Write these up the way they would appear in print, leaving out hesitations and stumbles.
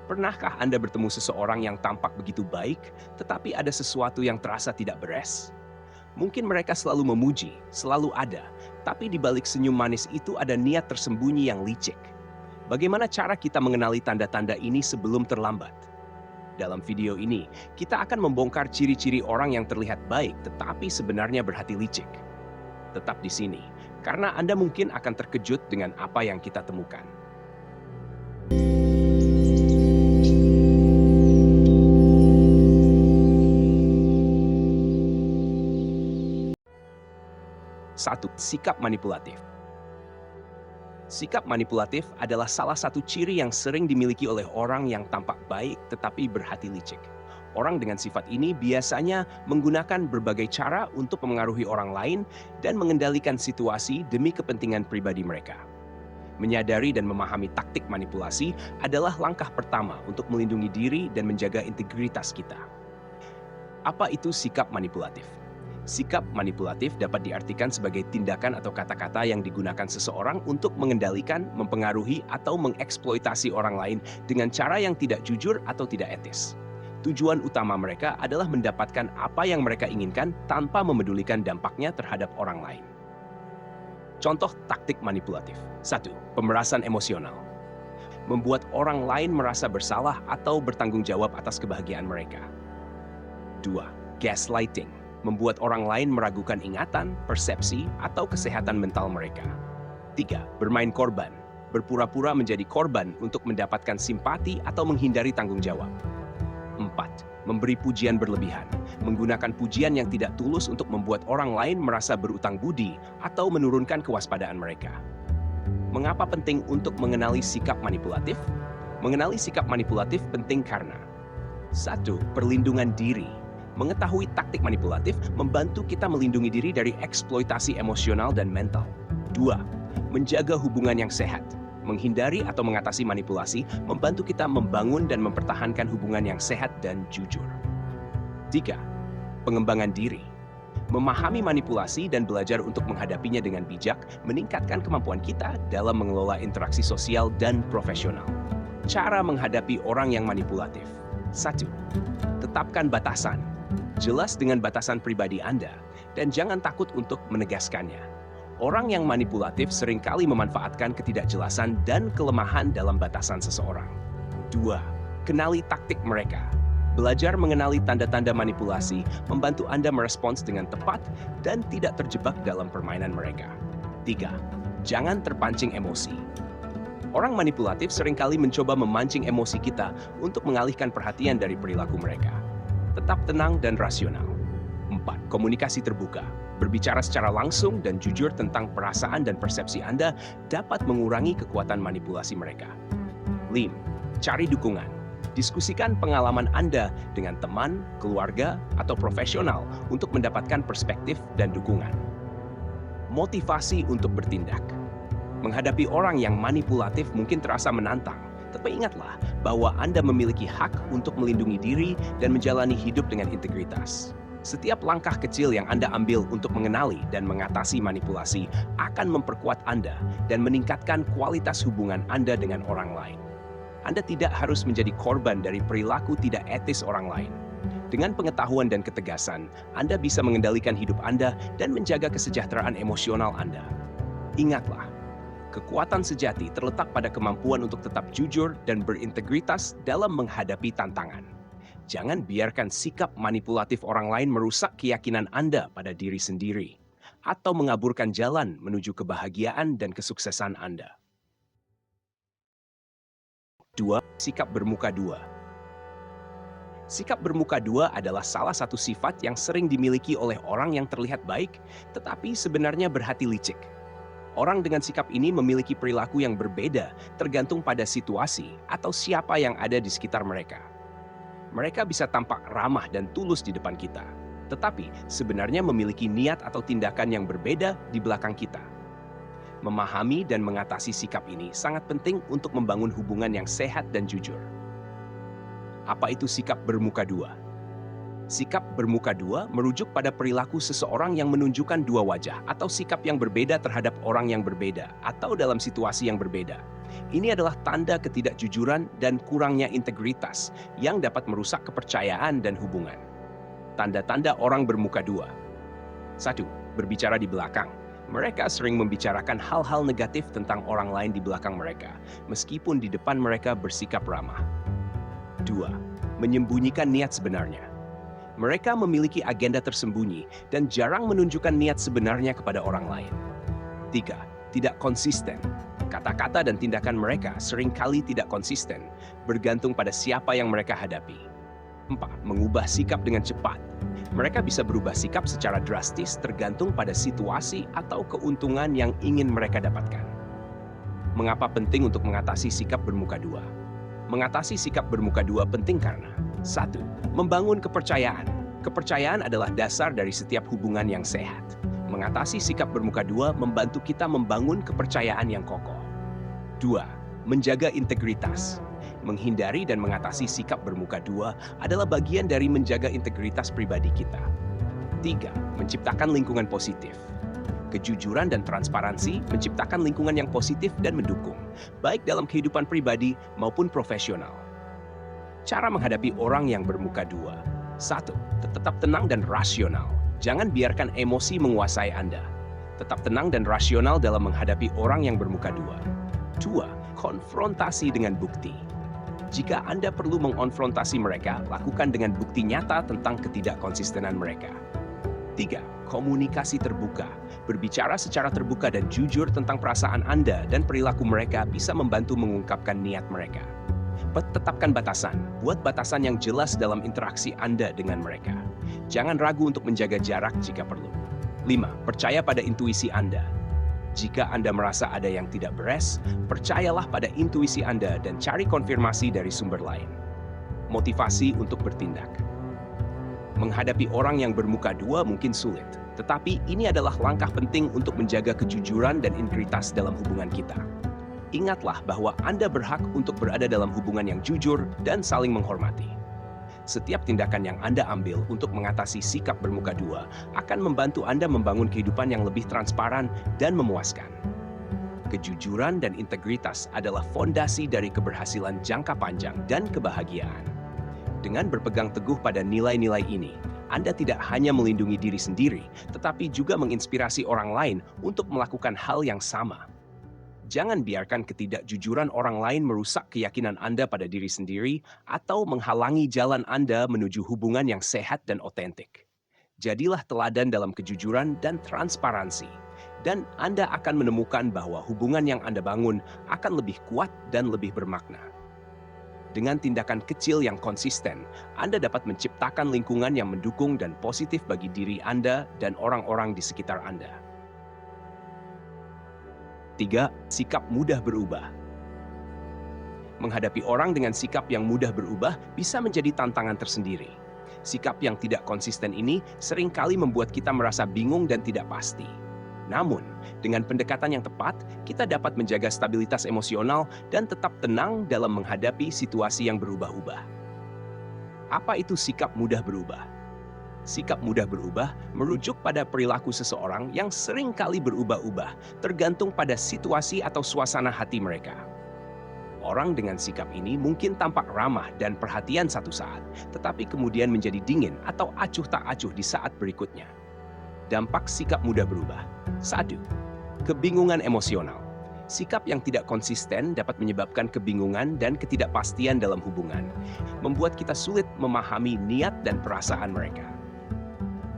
Pernahkah Anda bertemu seseorang yang tampak begitu baik, tetapi ada sesuatu yang terasa tidak beres? Mungkin mereka selalu memuji, selalu ada, tapi di balik senyum manis itu ada niat tersembunyi yang licik. Bagaimana cara kita mengenali tanda-tanda ini sebelum terlambat? Dalam video ini, kita akan membongkar ciri-ciri orang yang terlihat baik tetapi sebenarnya berhati licik. Tetap di sini, karena Anda mungkin akan terkejut dengan apa yang kita temukan. Satu, sikap manipulatif. Sikap manipulatif adalah salah satu ciri yang sering dimiliki oleh orang yang tampak baik tetapi berhati licik. Orang dengan sifat ini biasanya menggunakan berbagai cara untuk memengaruhi orang lain dan mengendalikan situasi demi kepentingan pribadi mereka. Menyadari dan memahami taktik manipulasi adalah langkah pertama untuk melindungi diri dan menjaga integritas kita. Apa itu sikap manipulatif? Sikap manipulatif dapat diartikan sebagai tindakan atau kata-kata yang digunakan seseorang untuk mengendalikan, mempengaruhi, atau mengeksploitasi orang lain dengan cara yang tidak jujur atau tidak etis. Tujuan utama mereka adalah mendapatkan apa yang mereka inginkan tanpa memedulikan dampaknya terhadap orang lain. Contoh taktik manipulatif. 1. Pemerasan emosional. Membuat orang lain merasa bersalah atau bertanggung jawab atas kebahagiaan mereka. 2. Gaslighting. Membuat orang lain meragukan ingatan, persepsi, atau kesehatan mental mereka. 3. Bermain korban. Berpura-pura menjadi korban untuk mendapatkan simpati atau menghindari tanggung jawab. 4. Memberi pujian berlebihan. Menggunakan pujian yang tidak tulus untuk membuat orang lain merasa berutang budi atau menurunkan kewaspadaan mereka. Mengapa penting untuk mengenali sikap manipulatif? Mengenali sikap manipulatif penting karena 1. Perlindungan diri. Mengetahui taktik manipulatif membantu kita melindungi diri dari eksploitasi emosional dan mental. 2. Menjaga hubungan yang sehat. Menghindari atau mengatasi manipulasi membantu kita membangun dan mempertahankan hubungan yang sehat dan jujur. 3. Pengembangan diri. Memahami manipulasi dan belajar untuk menghadapinya dengan bijak meningkatkan kemampuan kita dalam mengelola interaksi sosial dan profesional. Cara menghadapi orang yang manipulatif. 1. Tetapkan batasan. Jelas dengan batasan pribadi Anda, dan jangan takut untuk menegaskannya. Orang yang manipulatif seringkali memanfaatkan ketidakjelasan dan kelemahan dalam batasan seseorang. 2. Kenali taktik mereka. Belajar mengenali tanda-tanda manipulasi membantu Anda merespons dengan tepat dan tidak terjebak dalam permainan mereka. 3. Jangan terpancing emosi. Orang manipulatif seringkali mencoba memancing emosi kita untuk mengalihkan perhatian dari perilaku mereka. Tetap tenang dan rasional. 4. Komunikasi terbuka. Berbicara secara langsung dan jujur tentang perasaan dan persepsi Anda dapat mengurangi kekuatan manipulasi mereka. 5. Cari dukungan. Diskusikan pengalaman Anda dengan teman, keluarga, atau profesional untuk mendapatkan perspektif dan dukungan. Motivasi untuk bertindak. Menghadapi orang yang manipulatif mungkin terasa menantang, tapi ingatlah bahwa Anda memiliki hak untuk melindungi diri dan menjalani hidup dengan integritas. Setiap langkah kecil yang Anda ambil untuk mengenali dan mengatasi manipulasi akan memperkuat Anda dan meningkatkan kualitas hubungan Anda dengan orang lain. Anda tidak harus menjadi korban dari perilaku tidak etis orang lain. Dengan pengetahuan dan ketegasan, Anda bisa mengendalikan hidup Anda dan menjaga kesejahteraan emosional Anda. Ingatlah, kekuatan sejati terletak pada kemampuan untuk tetap jujur dan berintegritas dalam menghadapi tantangan. Jangan biarkan sikap manipulatif orang lain merusak keyakinan Anda pada diri sendiri atau mengaburkan jalan menuju kebahagiaan dan kesuksesan Anda. 2. Sikap bermuka dua. Sikap bermuka dua adalah salah satu sifat yang sering dimiliki oleh orang yang terlihat baik, tetapi sebenarnya berhati licik. Orang dengan sikap ini memiliki perilaku yang berbeda tergantung pada situasi atau siapa yang ada di sekitar mereka. Mereka bisa tampak ramah dan tulus di depan kita, tetapi sebenarnya memiliki niat atau tindakan yang berbeda di belakang kita. Memahami dan mengatasi sikap ini sangat penting untuk membangun hubungan yang sehat dan jujur. Apa itu sikap bermuka dua? Sikap bermuka dua merujuk pada perilaku seseorang yang menunjukkan dua wajah atau sikap yang berbeda terhadap orang yang berbeda atau dalam situasi yang berbeda. Ini adalah tanda ketidakjujuran dan kurangnya integritas yang dapat merusak kepercayaan dan hubungan. Tanda-tanda orang bermuka dua. 1. Berbicara di belakang. Mereka sering membicarakan hal-hal negatif tentang orang lain di belakang mereka, meskipun di depan mereka bersikap ramah. 2. Menyembunyikan niat sebenarnya. Mereka memiliki agenda tersembunyi dan jarang menunjukkan niat sebenarnya kepada orang lain. 3. Tidak konsisten. Kata-kata dan tindakan mereka seringkali tidak konsisten, bergantung pada siapa yang mereka hadapi. 4. Mengubah sikap dengan cepat. Mereka bisa berubah sikap secara drastis tergantung pada situasi atau keuntungan yang ingin mereka dapatkan. Mengapa penting untuk mengatasi sikap bermuka dua? Mengatasi sikap bermuka dua penting karena 1. Membangun kepercayaan. Kepercayaan adalah dasar dari setiap hubungan yang sehat. Mengatasi sikap bermuka dua membantu kita membangun kepercayaan yang kokoh. 2. Menjaga integritas. Menghindari dan mengatasi sikap bermuka dua adalah bagian dari menjaga integritas pribadi kita. 3. Menciptakan lingkungan positif. Kejujuran dan transparansi menciptakan lingkungan yang positif dan mendukung, baik dalam kehidupan pribadi maupun profesional. Cara menghadapi orang yang bermuka dua. 1. Tetap tenang dan rasional. Jangan biarkan emosi menguasai Anda. Tetap tenang dan rasional dalam menghadapi orang yang bermuka dua. 2. Konfrontasi dengan bukti. Jika Anda perlu mengonfrontasi mereka, lakukan dengan bukti nyata tentang ketidakkonsistenan mereka. 3. Komunikasi terbuka. Berbicara secara terbuka dan jujur tentang perasaan Anda dan perilaku mereka bisa membantu mengungkapkan niat mereka. Tetapkan batasan. Buat batasan yang jelas dalam interaksi Anda dengan mereka. Jangan ragu untuk menjaga jarak jika perlu. 5. Percaya pada intuisi Anda. Jika Anda merasa ada yang tidak beres, percayalah pada intuisi Anda dan cari konfirmasi dari sumber lain. Motivasi untuk bertindak. Menghadapi orang yang bermuka dua mungkin sulit, tetapi ini adalah langkah penting untuk menjaga kejujuran dan integritas dalam hubungan kita. Ingatlah bahwa Anda berhak untuk berada dalam hubungan yang jujur dan saling menghormati. Setiap tindakan yang Anda ambil untuk mengatasi sikap bermuka dua akan membantu Anda membangun kehidupan yang lebih transparan dan memuaskan. Kejujuran dan integritas adalah fondasi dari keberhasilan jangka panjang dan kebahagiaan. Dengan berpegang teguh pada nilai-nilai ini, Anda tidak hanya melindungi diri sendiri, tetapi juga menginspirasi orang lain untuk melakukan hal yang sama. Jangan biarkan ketidakjujuran orang lain merusak keyakinan Anda pada diri sendiri atau menghalangi jalan Anda menuju hubungan yang sehat dan otentik. Jadilah teladan dalam kejujuran dan transparansi, dan Anda akan menemukan bahwa hubungan yang Anda bangun akan lebih kuat dan lebih bermakna. Dengan tindakan kecil yang konsisten, Anda dapat menciptakan lingkungan yang mendukung dan positif bagi diri Anda dan orang-orang di sekitar Anda. 3. Sikap mudah berubah. Menghadapi orang dengan sikap yang mudah berubah bisa menjadi tantangan tersendiri. Sikap yang tidak konsisten ini seringkali membuat kita merasa bingung dan tidak pasti. Namun, dengan pendekatan yang tepat, kita dapat menjaga stabilitas emosional dan tetap tenang dalam menghadapi situasi yang berubah-ubah. Apa itu sikap mudah berubah? Sikap mudah berubah merujuk pada perilaku seseorang yang sering kali berubah-ubah, tergantung pada situasi atau suasana hati mereka. Orang dengan sikap ini mungkin tampak ramah dan perhatian satu saat, tetapi kemudian menjadi dingin atau acuh tak acuh di saat berikutnya. Dampak sikap mudah berubah. 1. Kebingungan emosional. Sikap yang tidak konsisten dapat menyebabkan kebingungan dan ketidakpastian dalam hubungan, membuat kita sulit memahami niat dan perasaan mereka.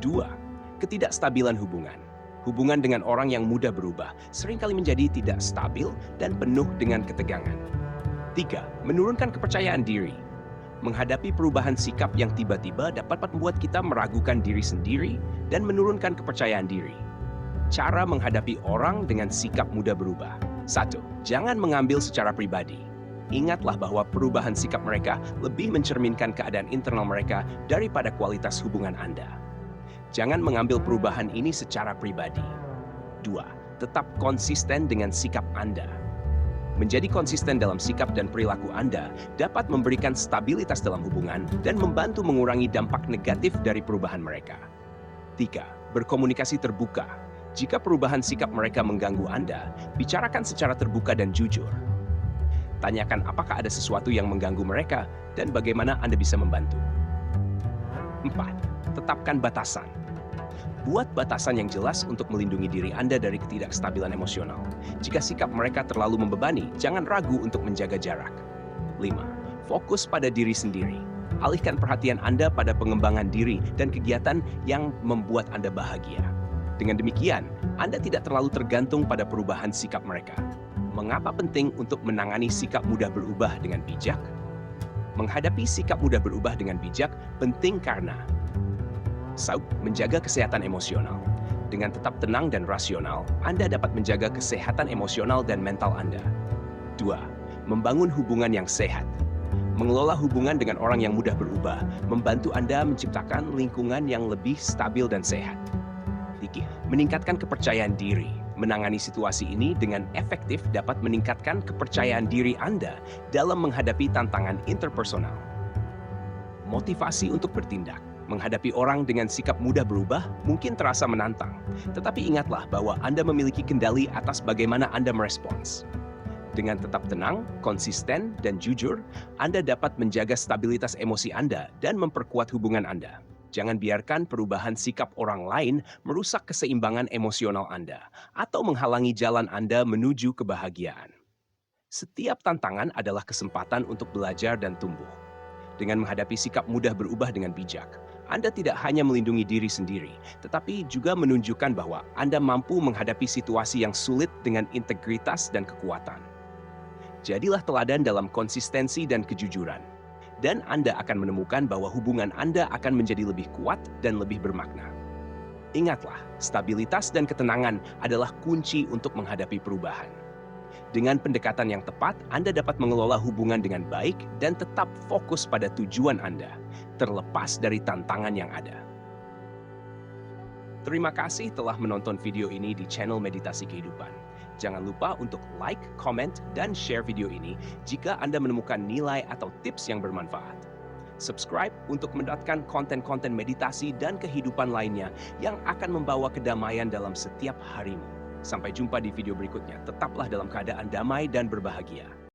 2. Ketidakstabilan hubungan. Hubungan dengan orang yang mudah berubah seringkali menjadi tidak stabil dan penuh dengan ketegangan. 3. Menurunkan kepercayaan diri. Menghadapi perubahan sikap yang tiba-tiba dapat membuat kita meragukan diri sendiri dan menurunkan kepercayaan diri. Cara menghadapi orang dengan sikap mudah berubah. 1. Jangan mengambil secara pribadi. Ingatlah bahwa perubahan sikap mereka lebih mencerminkan keadaan internal mereka daripada kualitas hubungan Anda. Jangan mengambil perubahan ini secara pribadi. 2. Tetap konsisten dengan sikap Anda. Menjadi konsisten dalam sikap dan perilaku Anda dapat memberikan stabilitas dalam hubungan dan membantu mengurangi dampak negatif dari perubahan mereka. 3. Berkomunikasi terbuka. Jika perubahan sikap mereka mengganggu Anda, bicarakan secara terbuka dan jujur. Tanyakan apakah ada sesuatu yang mengganggu mereka dan bagaimana Anda bisa membantu. 4. Tetapkan batasan. Buat batasan yang jelas untuk melindungi diri Anda dari ketidakstabilan emosional. Jika sikap mereka terlalu membebani, jangan ragu untuk menjaga jarak. 5. Fokus pada diri sendiri. Alihkan perhatian Anda pada pengembangan diri dan kegiatan yang membuat Anda bahagia. Dengan demikian, Anda tidak terlalu tergantung pada perubahan sikap mereka. Mengapa penting untuk menangani sikap mudah berubah dengan bijak? Menghadapi sikap mudah berubah dengan bijak penting karena 1. Menjaga kesehatan emosional. Dengan tetap tenang dan rasional, Anda dapat menjaga kesehatan emosional dan mental Anda. 2. Membangun hubungan yang sehat. Mengelola hubungan dengan orang yang mudah berubah, membantu Anda menciptakan lingkungan yang lebih stabil dan sehat. 3. Meningkatkan kepercayaan diri. Menangani situasi ini dengan efektif dapat meningkatkan kepercayaan diri Anda dalam menghadapi tantangan interpersonal. Motivasi untuk bertindak. Menghadapi orang dengan sikap mudah berubah mungkin terasa menantang, tetapi ingatlah bahwa Anda memiliki kendali atas bagaimana Anda merespons. Dengan tetap tenang, konsisten, dan jujur, Anda dapat menjaga stabilitas emosi Anda dan memperkuat hubungan Anda. Jangan biarkan perubahan sikap orang lain merusak keseimbangan emosional Anda atau menghalangi jalan Anda menuju kebahagiaan. Setiap tantangan adalah kesempatan untuk belajar dan tumbuh. Dengan menghadapi sikap mudah berubah dengan bijak, Anda tidak hanya melindungi diri sendiri, tetapi juga menunjukkan bahwa Anda mampu menghadapi situasi yang sulit dengan integritas dan kekuatan. Jadilah teladan dalam konsistensi dan kejujuran, dan Anda akan menemukan bahwa hubungan Anda akan menjadi lebih kuat dan lebih bermakna. Ingatlah, stabilitas dan ketenangan adalah kunci untuk menghadapi perubahan. Dengan pendekatan yang tepat, Anda dapat mengelola hubungan dengan baik dan tetap fokus pada tujuan Anda, terlepas dari tantangan yang ada. Terima kasih telah menonton video ini di channel Meditasi Kehidupan. Jangan lupa untuk like, comment, dan share video ini jika Anda menemukan nilai atau tips yang bermanfaat. Subscribe untuk mendapatkan konten-konten meditasi dan kehidupan lainnya yang akan membawa kedamaian dalam setiap harimu. Sampai jumpa di video berikutnya. Tetaplah dalam keadaan damai dan berbahagia.